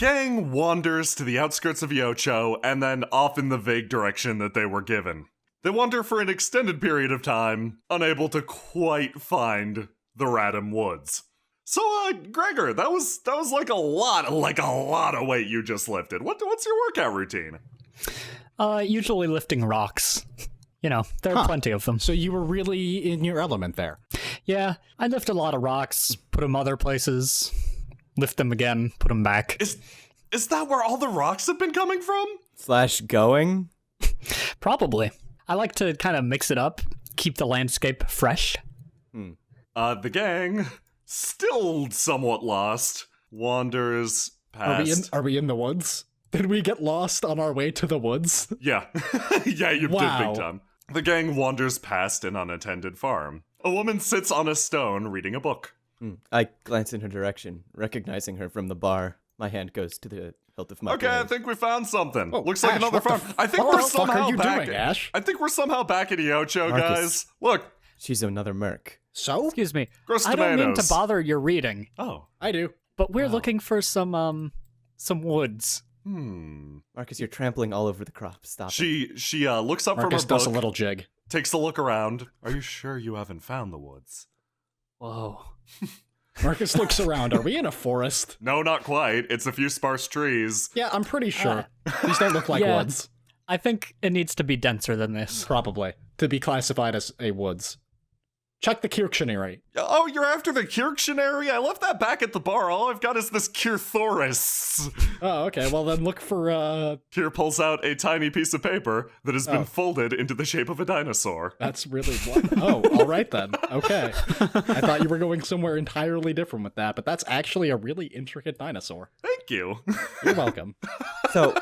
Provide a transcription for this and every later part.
gang wanders to the outskirts of Yocho and then off in the vague direction that they were given. They wander for an extended period of time, unable to quite find the Radham Woods. So, Gregor, that was like a lot of weight you just lifted. What's your workout routine? Usually lifting rocks. You know, there are plenty of them. So you were really in your element there. Yeah, I lift a lot of rocks, put them other places, lift them again, put them back. Is that where all the rocks have been coming from? / going? Probably. I like to kind of mix it up, keep the landscape fresh. The gang, still somewhat lost, wanders past... Are we in the woods? Did we get lost on our way to the woods? Yeah. Yeah, you did big time. The gang wanders past an unattended farm. A woman sits on a stone reading a book. I glance in her direction, recognizing her from the bar. My hand goes to the hilt of my Okay, blade. I think we found something. Oh, Looks like Ash, another farm. I think what we're the fuck somehow are you back. doing, Ash? I think we're somehow back in Yocho, Marcus. guys. Look, She's another merc. So? Excuse me. gross I tomatoes. don't mean to bother your reading, Oh. I do. but we're looking for some woods. Marcus, you're trampling all over the crop. Stop it. She looks up Marcus from her does a book, little jig. takes a look around. Are you sure you haven't found the woods? Whoa. Marcus looks around. Are we in a forest? No, not quite. It's a few sparse trees. Yeah, I'm pretty sure. These don't look like yeah. woods. I think it needs to be denser than this. Probably. To be classified as a woods. Check the Kirchnerary. Oh, you're after the Kirchnerary? I left that back at the bar. All I've got is this Kirthoris. Oh, okay. Well, then look for, Kier pulls out a tiny piece of paper that has been folded into the shape of a dinosaur. That's really what? Oh, all right then. Okay. I thought you were going somewhere entirely different with that, but that's actually a really intricate dinosaur. Thank you. You're welcome. So,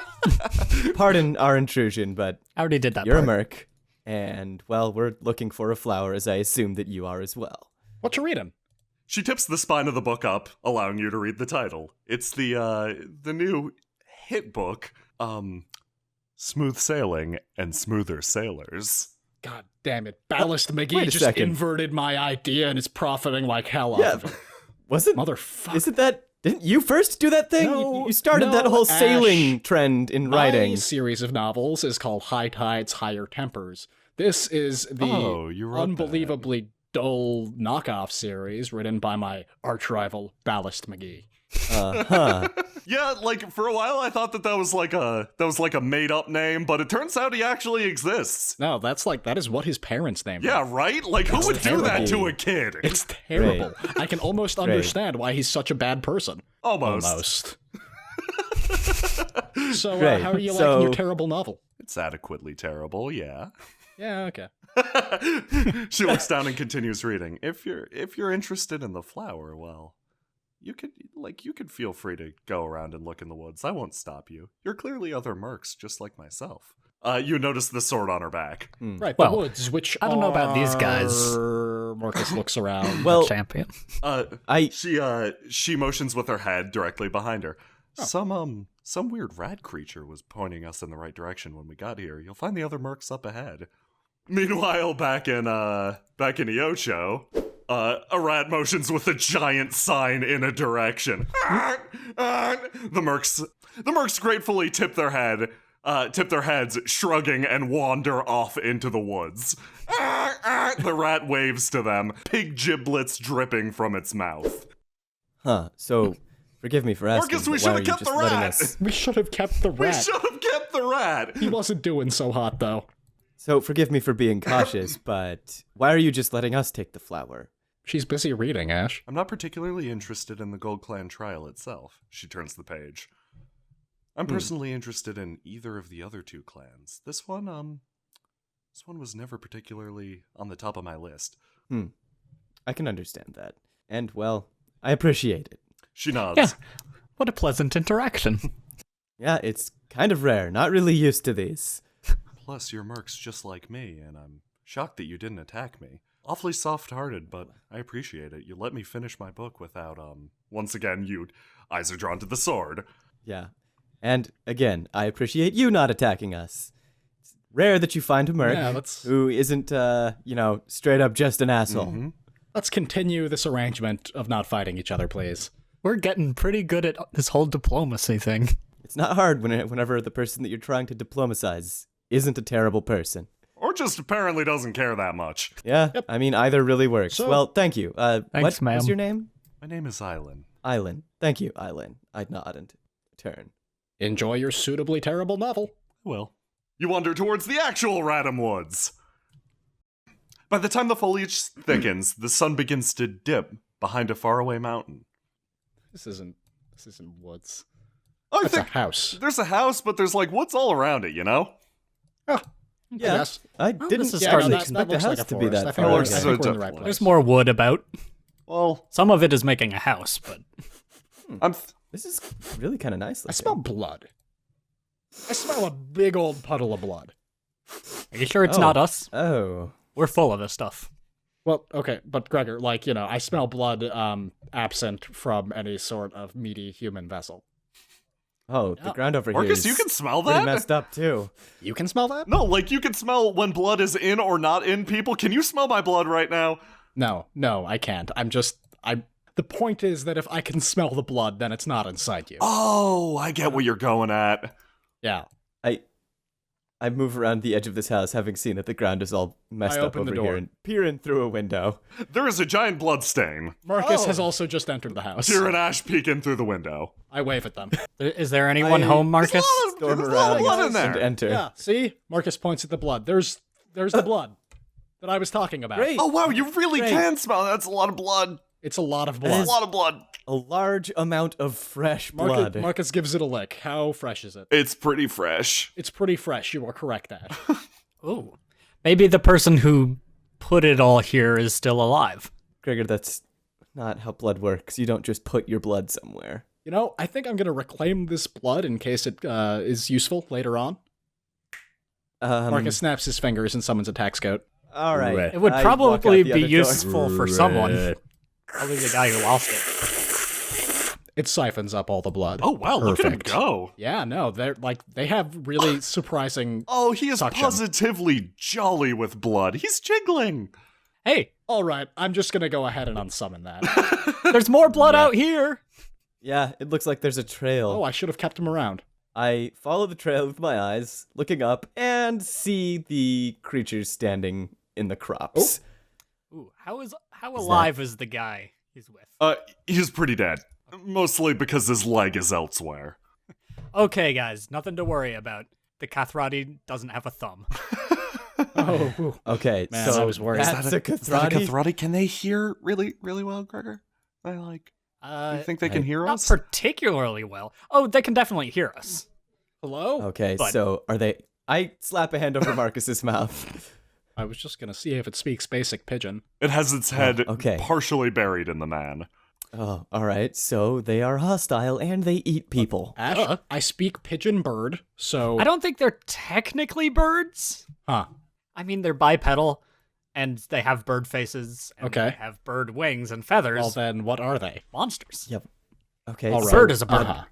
pardon our intrusion, but I already did that you're part. a merc, and, well, we're looking for a flower, as I assume that you are as well. What you reading? She tips the spine of the book up, allowing you to read the title. It's the new hit book, Smooth Sailing and Smoother Sailors. God damn it. Ballast wait McGee a just second. inverted my idea and is profiting like hell Yeah, off of it. was it? Motherfucker. Isn't that... Didn't you first do that thing? No, you started no, that whole Ash. sailing trend in writing. My series of novels is called High Tides, Higher Tempers. This is the Oh, you wrote unbelievably dull knockoff series written by my arch rival Ballast McGee. Yeah, like for a while I thought that was like a made up name, but it turns out he actually exists. No, that is what his parents named him. Yeah, right? Like who would do that to a kid? It's terrible. I can almost understand why he's such a bad person. Almost. So, Great. how are you So- liking your terrible novel? It's adequately terrible, yeah. Yeah, okay. She looks down and continues reading. If you're interested in the flower, well, you could feel free to go around and look in the woods. I won't stop you. You're clearly other mercs, just like myself. You notice the sword on her back. Right, Well, the woods, which I don't know about these guys. Marcus looks around. Well, Champion. She motions with her head directly behind her. Some weird rat creature was pointing us in the right direction when we got here. You'll find the other mercs up ahead. Meanwhile, back in Iocho, a rat motions with a giant sign in a direction. The mercs gratefully tip their heads, shrugging, and wander off into the woods. The rat waves to them, pig giblets dripping from its mouth. So, forgive me for asking. Marcus, we but why should have are you kept just the letting rat. us- we should have kept the We rat. should have kept the rat. He wasn't doing so hot, though. So, forgive me for being cautious, but why are you just letting us take the flower? She's busy reading, Ash. I'm not particularly interested in the Gold Clan trial itself. She turns the page. I'm personally interested in either of the other two clans. This one was never particularly on the top of my list. I can understand that. And, well, I appreciate it. She nods. Yeah. What a pleasant interaction. Yeah, it's kind of rare. Not really used to these. Plus, you're mercs just like me, and I'm shocked that you didn't attack me. Awfully soft-hearted, but I appreciate it. You let me finish my book without, once again, eyes are drawn to the sword. Yeah. And, again, I appreciate you not attacking us. It's rare that you find a merc Yeah, let's- who isn't, straight up just an asshole. Mm-hmm. Let's continue this arrangement of not fighting each other, please. We're getting pretty good at this whole diplomacy thing. It's not hard whenever the person that you're trying to diplomatize isn't a terrible person. Or just apparently doesn't care that much. Yeah, I mean, either really works. So- well, thank you. Thanks, what was ma'am. your name? My name is Island. Island. Thank you, Island. I'd nod and turn. Enjoy your suitably terrible novel. Well, you wander towards the actual Radham Woods. By the time the foliage thickens, the sun begins to dip behind a faraway mountain. This isn't woods. I That's a think house. there's a house, but there's like woods all around it, you know? Oh, Yeah, yes. I Well, didn't this is actually starting to- expect the looks house like a to be forest. that I think far we're- it's I away. think so we're in the right definitely. There's place. more wood about. Well, Some of it is making a house, but This is really kind of nice. I looking. smell blood. I smell a big old puddle of blood. are you sure it's Oh. not us? Oh. We're full of this stuff. Well, okay, but Gregor, like, I smell blood absent from any sort of meaty human vessel. Oh, the Yeah. ground over here Marcus, is you can smell pretty that? messed up, too. You can smell that? No, like you can smell when blood is in or not in people. Can you smell my blood right now? No, I can't. The point is that if I can smell the blood, then it's not inside you. Oh, I get what you're going at. Yeah. I move around the edge of this house, having seen that the ground is all messed I up open over the door. here, and peer in through a window. There is a giant blood stain. Marcus Oh. has also just entered the house. Tyr and Ash peek in through the window. I wave at them. Is there anyone I- home, Marcus? Storm There's a lot of around blood in and there. enter. Yeah, see? Marcus points at the blood. There's the blood that I was talking about. Great. Oh wow, you really Great. can smell. That's a lot of blood. It's a lot of That's blood. a lot of blood. A large amount of fresh blood. Marcus gives it a lick. How fresh is it? It's pretty fresh. It's pretty fresh. You are correct, Ash. Ooh. Maybe the person who put it all here is still alive. Gregor, that's not how blood works. You don't just put your blood somewhere. I think I'm going to reclaim this blood in case it is useful later on. Marcus snaps his fingers and summons a tax goat. All right. It would I walk out probably the be other door. useful for someone. Probably the guy who lost it. It siphons up all the blood. Oh wow, look at him Perfect. go. Yeah, no, they have really surprising. Oh, he is Suction. positively jolly with blood. He's jiggling. Hey, All right, I'm just going to go ahead and unsummon that. there's more blood out here. Yeah, it looks like there's a trail. Oh, I should have kept him around. I follow the trail with my eyes, looking up, and see the creatures standing in the crops. Ooh, how alive is the guy he's with? He's pretty dead. Mostly because his leg is elsewhere. Okay, guys, nothing to worry about. The Kathradi doesn't have a thumb. Oh, ooh. Okay, Man, so I was worried. that's a Is that a Kathradi? Kathradi? Can they hear really, really well, Gregor? You think they can hear Not us? particularly well. Oh, they can definitely hear us. Hello? Okay, But- so are they... I slap a hand over Marcus's mouth. I was just going to see if it speaks basic pigeon. It has its head okay. partially buried in the man. Oh, all right, so they are hostile and they eat people. Ash, I speak pigeon bird, so... I don't think they're technically birds. Huh. I mean, they're bipedal, and they have bird faces, and Okay. they have bird wings and feathers. Well, then, what are they? Monsters. Yep. Okay, All so- right. Bird is a bird. Uh-huh.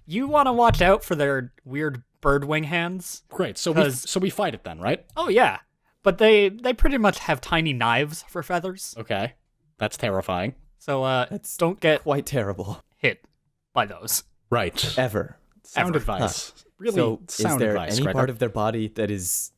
You want to watch out for their weird bird wing hands. Great, so 'Cause- we fight it then, right? Oh yeah, but they pretty much have tiny knives for feathers. Okay. That's terrifying. So That's don't get quite terrible. hit by those. Right. Ever. Sound Ever. advice. Really So sound is there advice, any Gregor. part of their body that is,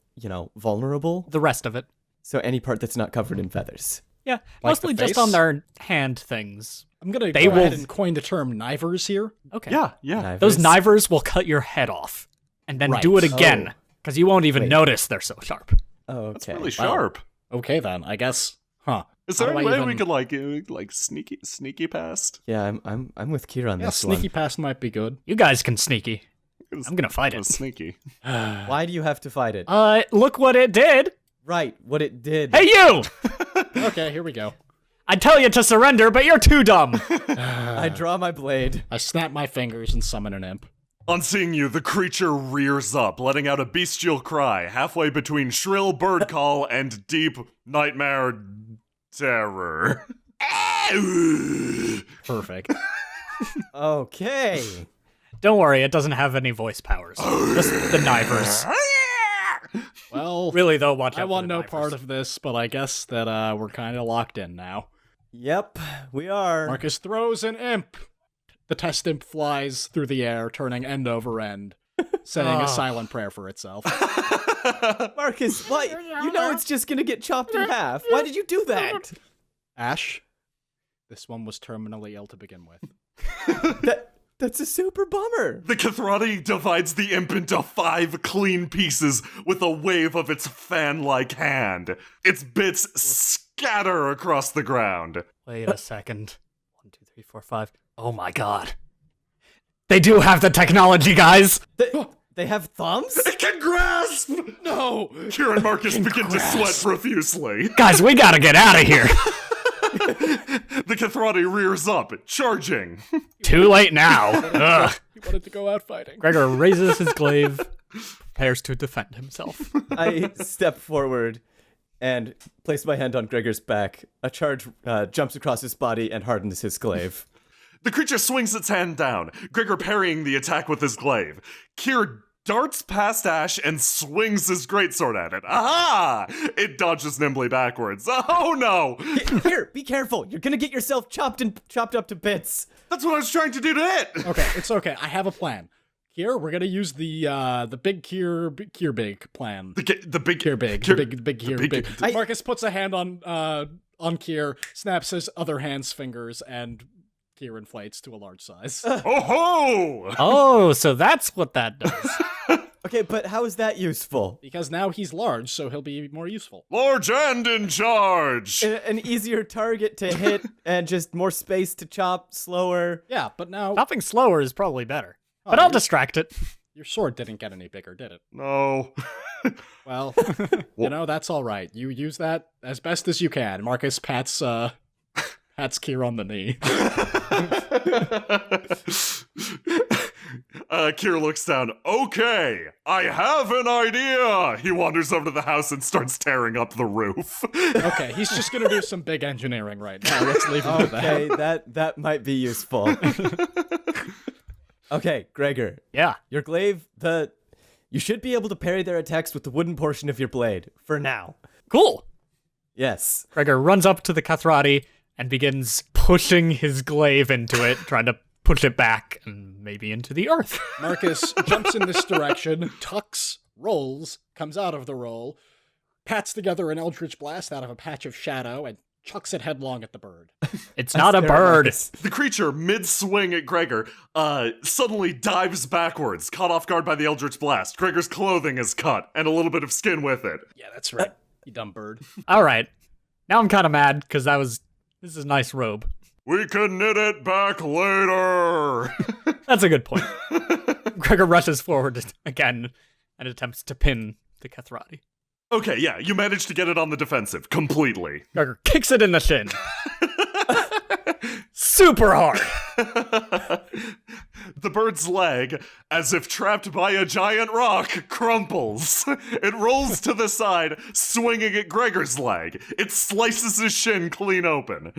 vulnerable? The rest of it, So any part that's not covered in feathers? yeah, Like mostly the just face? on their hand things. I'm going to They go will- ahead and coin the term knivers here. Okay. Yeah. Knivers? Those knivers will cut your head off, and then Right. do it again, because you won't even Wait. notice they're so sharp. Oh, okay. It's really sharp. Okay, then. I guess. Huh. Is How there do any I way we even- could like sneaky past? Yeah, I'm with Kira on Yeah, this sneaky past might be good. You guys can sneaky. I'm gonna fight It was it. sneaky. one. Why do you have to fight it? Look what it did. Right, what it did. Hey, you! Okay, here we go. I tell you to surrender, but you're too dumb. I draw my blade. I snap my fingers and summon an imp. On seeing you, the creature rears up, letting out a bestial cry, halfway between shrill bird call and deep nightmare terror. Perfect. Okay. Don't worry, it doesn't have any voice powers. Just the knivers. Well, Really, though, watch out I for want the no knivers. part of this, but I guess that we're kind of locked in now. Yep, we are. Marcus throws an imp. The test imp flies through the air, turning end over end, saying a silent prayer for itself. Marcus, why? You know it's just gonna get chopped in half. Why did you do that? Ash, this one was terminally ill to begin with. That's a super bummer. The Kathrani divides the imp into 5 clean pieces with a wave of its fan-like hand. Its bits scatter across the ground. Wait a second. 1, 2, 3, 4, 5. Oh my god. They do have the technology, guys! They have thumbs? It can grasp! No! Kira and Marcus begin to sweat profusely. Guys, we gotta get out of here! The Kathrani rears up, charging. Too late now. Ugh. He wanted to go out fighting. Gregor raises his glaive, prepares to defend himself. I step forward and place my hand on Gregor's back. A charge jumps across his body and hardens his glaive. The creature swings its hand down, Gregor parrying the attack with his glaive. Kier darts past Ash and swings his greatsword at it. Aha! It dodges nimbly backwards. Oh no! Here, be careful. You're gonna get yourself chopped up to bits. That's what I was trying to do to it! Okay, it's okay. I have a plan. Here, we're gonna use the big Kier big plan. The big Kier big. Kier- The big Kier big- big. Marcus puts a hand on Kier, snaps his other hand's fingers, and Kier inflates to a large size. Oh ho! Oh, so that's what that does. Okay, but how is that useful? Because now he's large, so he'll be more useful. Large and in charge! An easier target to hit and just more space to chop, slower. Yeah, but now Chopping slower is probably better. But I'll distract it. your sword didn't get any bigger, did it? No. Well, that's all right. You use that as best as you can. Marcus pats Kier on the knee. Kier looks down. Okay, I have an idea! He wanders over to the house and starts tearing up the roof. Okay, he's just gonna do some big engineering right now. Let's leave him to that. Okay, that might be useful. Okay, Gregor. Yeah. Your glaive, you should be able to parry their attacks with the wooden portion of your blade, for now. Cool. Yes. Gregor runs up to the Kathrani and begins pushing his glaive into it, trying to push it back and maybe into the earth. Marcus jumps in this direction, tucks, rolls, comes out of the roll, pats together an eldritch blast out of a patch of shadow, and chucks it headlong at the bird. It's not a bird. The creature, mid-swing at Gregor, suddenly dives backwards, caught off guard by the Eldritch Blast. Gregor's clothing is cut, and a little bit of skin with it. Yeah, that's right. You dumb bird. All right. Now I'm kind of mad because this is a nice robe. We can knit it back later! That's a good point. Gregor rushes forward again and attempts to pin the Kathrani. Okay, yeah, you managed to get it on the defensive, completely. Gregor kicks it in the shin. Super hard. The bird's leg, as if trapped by a giant rock, crumples. It rolls to the side, swinging at Gregor's leg. It slices his shin clean open.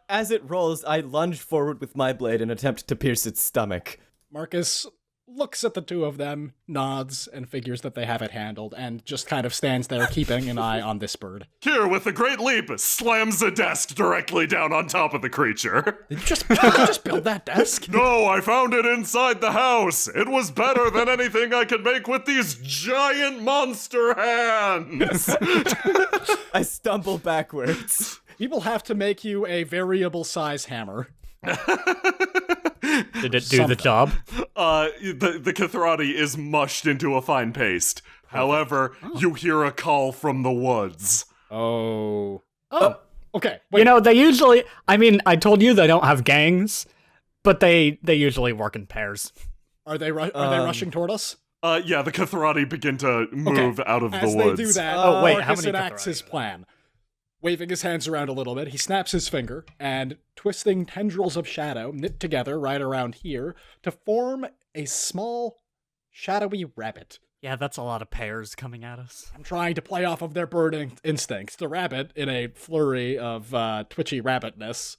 As it rolls, I lunge forward with my blade and attempt to pierce its stomach. Marcus looks at the two of them, nods, and figures that they have it handled, and just kind of stands there keeping an eye on this bird. Kier, with a great leap, slams a desk directly down on top of the creature. Did you just build that desk? No, I found it inside the house. It was better than anything I could make with these giant monster hands. I stumble backwards. We will have to make you a variable size hammer. Did it do the job? The Kathrani is mushed into a fine paste. However, you hear a call from the woods. Oh. Okay. Wait. You know, they usually, I told you they don't have gangs, but they usually work in pairs. Are they rushing toward us? Yeah, the Kathrani begin to move out of the woods. As they do that, Oh, wait, how Marcus many enacts Kathrani? his plan. Waving his hands around a little bit, he snaps his finger, and twisting tendrils of shadow knit together right around here to form a small, shadowy rabbit. Yeah, that's a lot of pairs coming at us. I'm trying to play off of their bird instincts. The rabbit, in a flurry of twitchy rabbitness,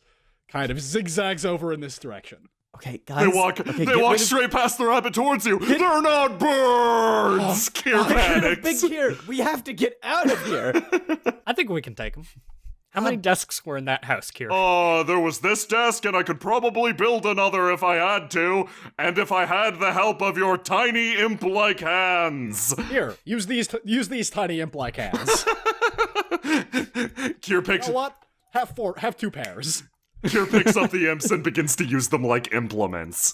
kind of zigzags over in this direction. Okay, guys. They walk straight past the rabbit towards you. They're not birds! Kier panics. Big here. We have to get out of here. I think we can take them. How many desks were in that house, Kier? There was this desk, and I could probably build another if I had to, and if I had the help of your tiny imp-like hands. Here, use these tiny imp-like hands. Kier picks, You know what? Have 2 pairs. Kier picks up the imps and begins to use them like implements.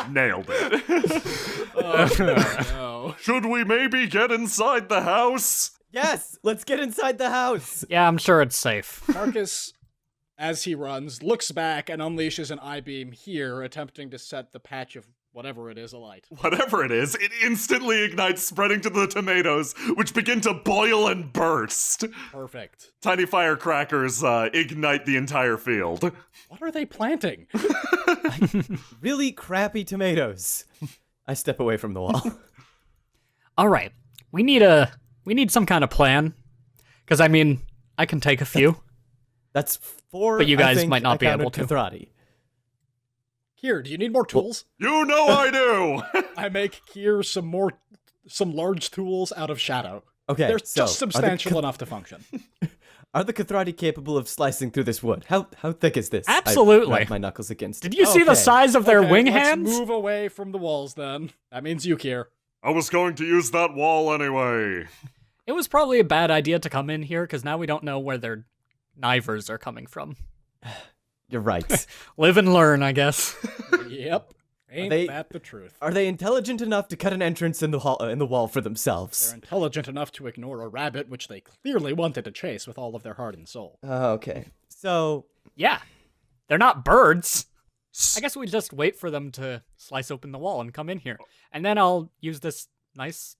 Nailed it. No. Should we maybe get inside the house? Yes, let's get inside the house. Yeah, I'm sure it's safe. Marcus, as he runs, looks back and unleashes an I-beam here, attempting to set the patch of whatever it is alight. Whatever it is, it instantly ignites, spreading to the tomatoes, which begin to boil and burst. Perfect. Tiny firecrackers ignite the entire field. What are they planting? Really crappy tomatoes. I step away from the wall. All right, we need some kind of plan. Because, I mean, I can take a few. That's 4. But you I guys think, might not I be able counted to. Kathradi. Kier, do you need more tools? You know I do! I make Kier some large tools out of shadow. Okay, They're so just substantial enough to function. Are the Kathradi capable of slicing through this wood? How thick is this? Absolutely. I rub my knuckles against it. Did you see the Okay. size of their Okay, wing let's hands? move away from the walls then. That means you, Kier. I was going to use that wall anyway. It was probably a bad idea to come in here, because now we don't know where their knivers are coming from. You're right. Live and learn, I guess. Yep. Ain't they- that the truth? Are they intelligent enough to cut an entrance in the wall for themselves? They're intelligent enough to ignore a rabbit, which they clearly wanted to chase with all of their heart and soul. Okay. So, Yeah. They're not birds. I guess we just wait for them to slice open the wall and come in here. And then I'll use this nice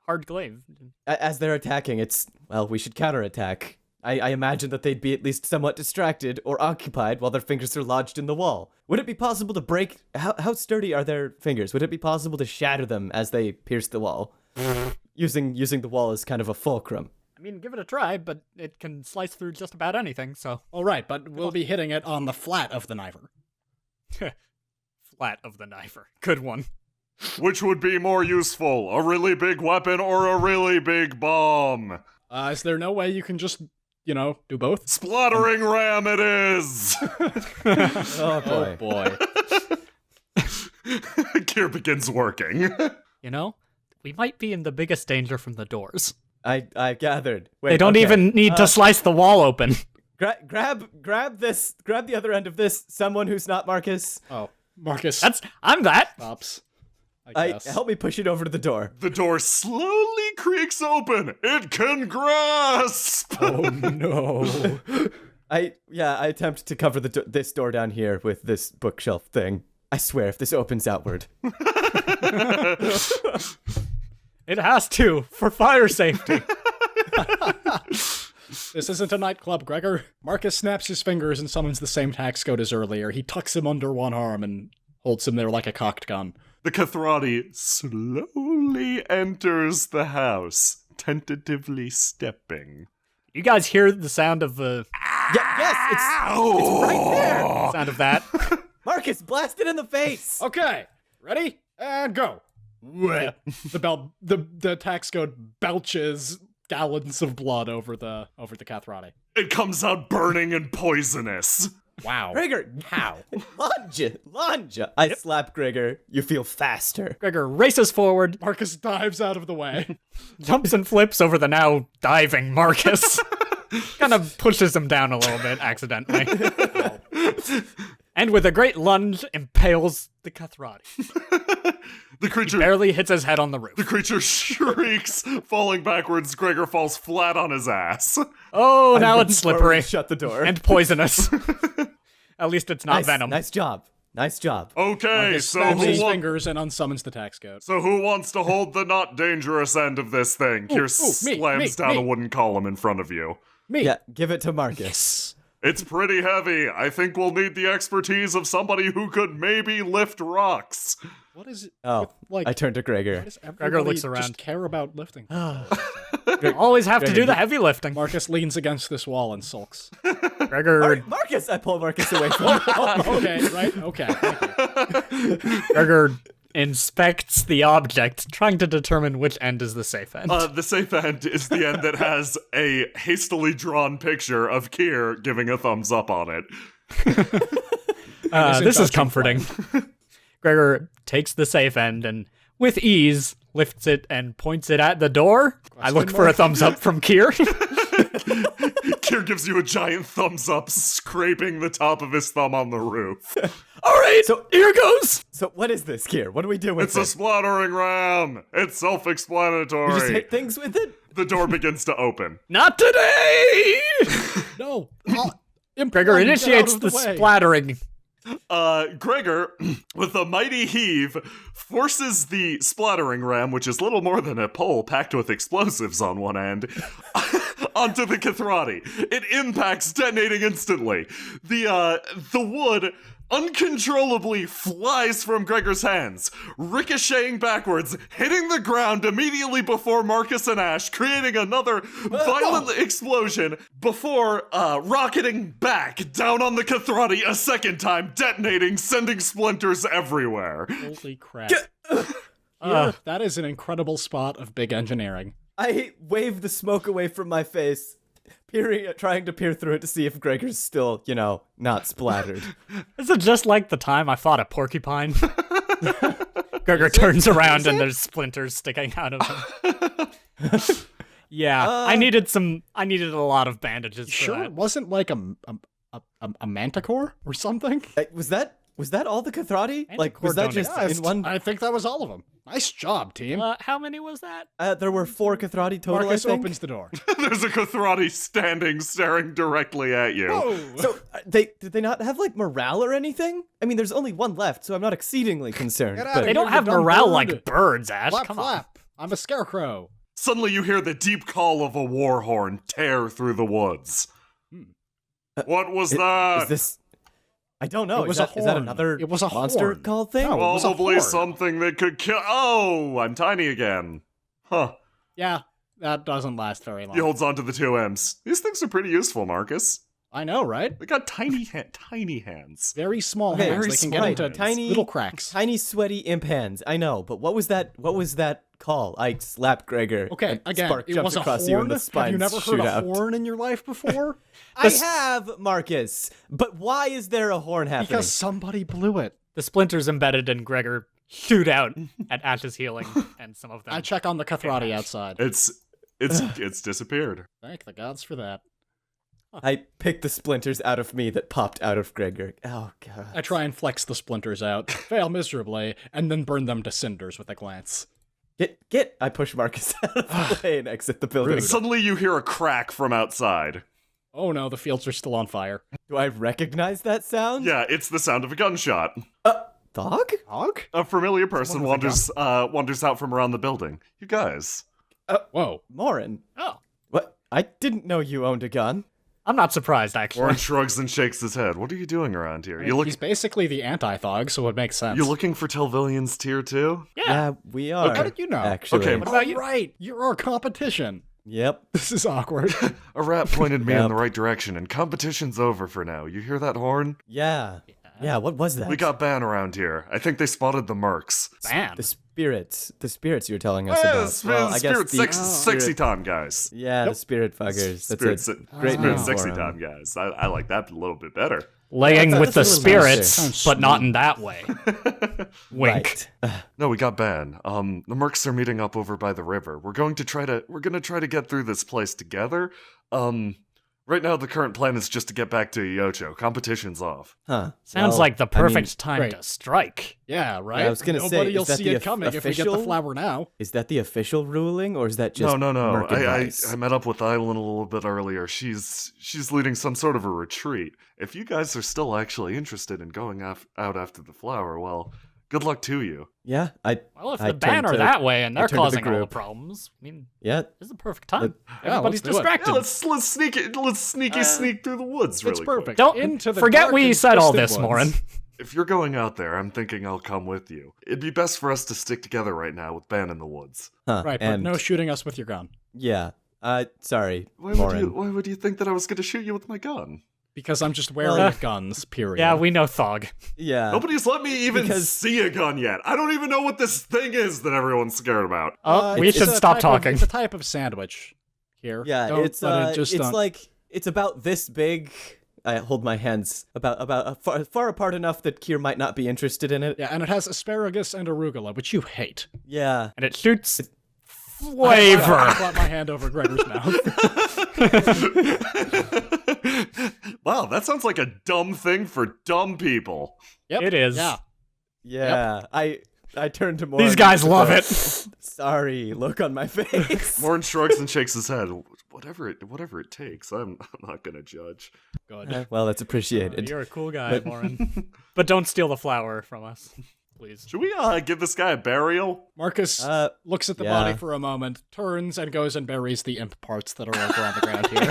hard glaive. as they're attacking, we should counterattack. I imagine that they'd be at least somewhat distracted or occupied while their fingers are lodged in the wall. Would it be possible to break... How sturdy are their fingers? Would it be possible to shatter them as they pierce the wall? using the wall as kind of a fulcrum. I mean, give it a try, but it can slice through just about anything, so... All right, but we'll be hitting it on the flat of the knifer. Flat of the knifer. Good one. Which would be more useful, a really big weapon or a really big bomb? Is there no way you can just, do both? Splattering ram it is! Oh boy. Oh boy. Kier begins working. You know, we might be in the biggest danger from the doors. I gathered. Wait, They don't okay. even need to slice the wall open. Grab this. Grab the other end of this. Someone who's not Marcus. Oh, Marcus. I'm that. Pops. I guess. Help me push it over to the door. The door slowly creaks open. It can grasp! Oh no. I attempt to cover this door down here with this bookshelf thing. I swear, if this opens outward. It has to, for fire safety. This isn't a nightclub, Gregor. Marcus snaps his fingers and summons the same tax code as earlier. He tucks him under one arm and holds him there like a cocked gun. The Kathradi slowly enters the house, tentatively stepping. You guys hear the sound of the Yes, it's right there. sound of that? Marcus, blast it in the face. Okay, ready? And go. The tax code belches gallons of blood over the Kathradi. It comes out burning and poisonous. Wow. Gregor, How? lunge. I slap Gregor. You feel faster. Gregor races forward, Marcus dives out of the way. jumps and flips over the now diving Marcus. Kind of pushes him down a little bit accidentally. And with a great lunge, impales the Kathradi. The creature Barely hits his head on the roof. The creature shrieks, falling backwards. Gregor falls flat on his ass. Oh, now I it's run forward slippery and shut the door. and poisonous. At least it's not venom. Nice job. Okay, Marcus so snaps his who, fingers and unsummons the tax code. so who wants to hold the not dangerous end of this thing? Kier me, slams down me. a wooden column in front of you. Me. Yeah, give it to Marcus. It's pretty heavy. I think we'll need the expertise of somebody who could maybe lift rocks. What is it? Oh, with, like, I turn to Gregor. why does everybody looks just around. care about lifting? Always have to Gregor, do the heavy lifting. Marcus leans against this wall and sulks. Gregor, Marcus! I pull Marcus away from him. Okay, right? Okay, thank you. Gregor inspects the object, trying to determine which end is the safe end. The safe end is the end that has a hastily drawn picture of Kier giving a thumbs up on it. This is comforting. Gregor takes the safe end and, with ease, lifts it and points it at the door. I look for a thumbs up from Kier. Kier gives you a giant thumbs up, scraping the top of his thumb on the roof. All right, so here goes. So what is this, Kier? What do we do with It's a splattering ram. It's self-explanatory. You just hit things with it? The door begins to open. Not today. No. Gregor initiates the splattering. Gregor, with a mighty heave, forces the splattering ram, which is little more than a pole packed with explosives on one end, onto the Kathrati. It impacts, detonating instantly. The wood uncontrollably flies from Gregor's hands, ricocheting backwards, hitting the ground immediately before Marcus and Ash, creating another violent explosion before rocketing back down on the Kathrati a second time, detonating, sending splinters everywhere. Holy crap. That is an incredible spot of big engineering. I wave the smoke away from my face, trying to peer through it to see if Gregor's still, not splattered. Is it just like the time I fought a porcupine? Gregor turns around and there's splinters sticking out of him. Yeah, I needed a lot of bandages for Sure, that. it wasn't like a manticore or something? Was that all the Kathrati? Like, was that Manticore just in one? I think that was all of them. Nice job, team. How many was that? There were 4 Kathrati total, Marcus I think. opens the door. There's a Kathrati standing, staring directly at you. Oh! So, did they not have, morale or anything? I mean, there's only one left, so I'm not exceedingly concerned. Get but- outta They don't you have dumb morale bird. like birds, Ash. Flap, Come on. flap. I'm a scarecrow. Suddenly you hear the deep call of a war horn tear through the woods. What was that? Is this... I don't know. It was is that, a is that horn. another It was a monster horn. call thing? No. it was a Probably horn. something that could kill. Oh, I'm tiny again. Huh. Yeah, that doesn't last very long. He holds on to the 2 M's. These things are pretty useful, Marcus. I know, right? They got tiny hands. Very small Okay, hands. very They can small get into hands. Tiny little cracks. Tiny sweaty imp hands. I know, but what was that call? I slapped Gregor. Okay, and again, Spark it jumps was a across you horn. and the Have spines you never shoot heard a out. horn in your life before? I have, Marcus. But why is there a horn happening? Because somebody blew it. The splinters embedded in Gregor shoot out at Ash's healing, and some of them. I check on the Kathrati outside. It's disappeared. Thank the gods for that. I picked the splinters out of me that popped out of Gregor. Oh, God. I try and flex the splinters out, fail miserably, and then burn them to cinders with a glance. Get! I push Marcus out of the way and exit the building. Rude. Suddenly you hear a crack from outside. Oh no, the fields are still on fire. Do I recognize that sound? Yeah, it's the sound of a gunshot. Dog? Hog? A familiar person Someone with wanders out from around the building. You guys. Whoa. Morin. Oh, What? I didn't know you owned a gun. I'm not surprised, actually. Warren shrugs and shakes his head. What are you doing around here? He's basically the anti-thog, so it makes sense. You looking for Telvillian's tier 2? Yeah. We are. How did you know? Actually. Okay. What about you? Right, you're our competition. Yep. This is awkward. A rat pointed me in Yep. the right direction, and competition's over for now. You hear that horn? Yeah. Yeah, what was that? We got Ban around here. I think they spotted the mercs. Bam. the spirits. The spirits you were telling us Yeah, about. Well, I guess spirit, the sexy time guys. Yeah, the spirit fuckers. That's Spirit, a great spirit name sexy for 'em. time guys. I like that a little bit better. Laying That's- with the that's a little nicer. spirits, but not in that way. Wink. Right. No, we got Ban. The mercs are meeting up over by the river. We're gonna try to get through this place together. Right now the current plan is just to get back to Yocho. Competition's off. Huh. Sounds Well, like the I mean, perfect time great. to strike. Yeah, right? Yeah, I was gonna say, Nobody is will that see the it coming if we get the official? flower now. is that the official ruling, or is that just No. Merc advice? I met up with Eileen a little bit earlier. She's leading some sort of a retreat. If you guys are still actually interested in going out after the flower, well, good luck to you. Yeah, Well, if I the ban turned are to- that way and I they're turned to the causing all the group. problems, I mean, yeah. this is the perfect time. Yeah, Everybody's let's do it. distracted. Yeah, let's sneak it. Let's sneak through the woods. It's Really perfect. Don't Into the forget dark we and said all twisted this, woods. Morin. quick. If you're going out there, I'm thinking I'll come with you. It'd be best for us to stick together right now with Ban in the woods. Huh. Right, but and no shooting us with your gun. yeah. Sorry, Why Morin. would you think that I was going to shoot you with my gun? Because I'm just wearing guns, period. Yeah, we know Thog. Yeah. Nobody's let me even Because- see a gun yet. I don't even know what this thing is that everyone's scared about. Oh, we It's should a stop type of- talking. It's a type of sandwich here. Yeah, Don't- it's but just it's don't- like it's about this big. I hold my hands about far apart enough that Kier might not be interested in it. Yeah, and it has asparagus and arugula, which you hate. Yeah. And it shoots I flavor. clap my hand over Gregor's mouth. Wow, that sounds like a dumb thing for dumb people. Yep. It is. Yeah. Yeah. I turned to Morin. These guys with love a it. Sorry, look on my face. Morin shrugs and shakes his head. Whatever it takes, I'm not gonna judge. Good. Well, that's appreciated. You're a cool guy, Warren. But don't steal the flower from us, please. Should we give this guy a burial? Marcus looks at the yeah. body for a moment, turns, and goes and buries the imp parts that are over on the ground here.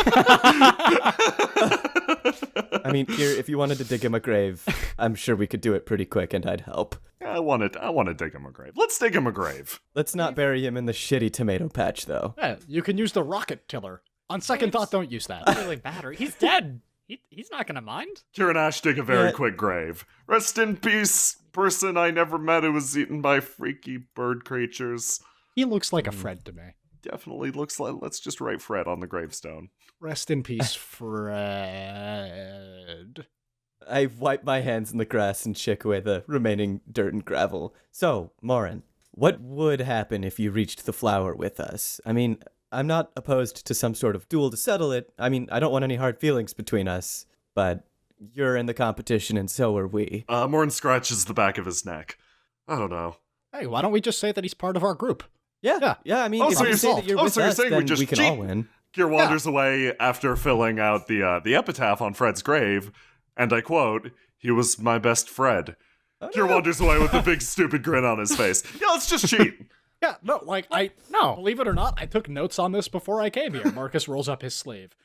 I mean, Kier, if you wanted to dig him a grave, I'm sure we could do it pretty quick, and I'd help. I want to dig him a grave. Let's dig him a grave. Let's not bury him in the shitty tomato patch, though. Yeah, you can use the rocket tiller. On second thought, don't use that. Really matter. He's dead. He's not gonna mind. Kieran Ash dig a very Yeah. quick grave. Rest in peace, person I never met who was eaten by freaky bird creatures. He looks like a Fred to me. Definitely looks like. Let's just write Fred on the gravestone. Rest in peace, Fred. I wipe my hands in the grass and shake away the remaining dirt and gravel. So, Morin, what would happen if you reached the flower with us? I mean, I'm not opposed to some sort of duel to settle it. I mean, I don't want any hard feelings between us, but you're in the competition and so are we. Morin scratches the back of his neck. I don't know. Hey, why don't we just say that he's part of our group? Yeah, I mean, Oh, if so you you're say saying- that you're oh, with so you're us, saying we then just we can cheat. all win. Kier wanders away after filling out the epitaph on Fred's grave, and I quote, "He was my best Fred." Kier wanders away with a big stupid grin on his face. Yeah, let's just cheat. Yeah, no, like, believe it or not, I took notes on this before I came here. Marcus rolls up his sleeve.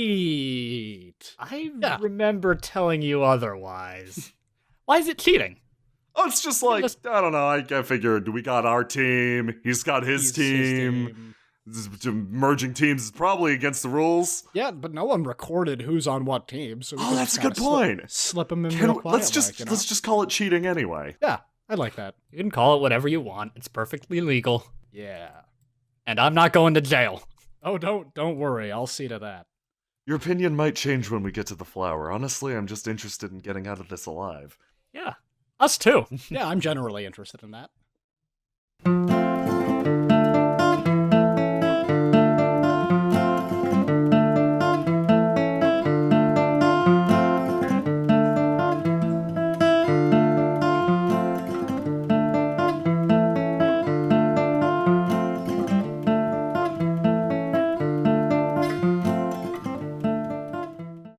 Cheat. I Yeah. remember telling you otherwise. Why is it cheating? Oh, it's just like, I don't know, I figured we got our team, he's got his team. Merging teams is probably against the rules. Yeah, but no one recorded who's on what team, so we Oh, can that's a kinda good point. Slip them in real quiet. Let's just call it cheating anyway. Yeah, I like that. You can call it whatever you want. It's perfectly legal. Yeah. And I'm not going to jail. Oh, don't worry. I'll see to that. Your opinion might change when we get to the flower. Honestly, I'm just interested in getting out of this alive. Yeah. Us too. Yeah, I'm generally interested in that.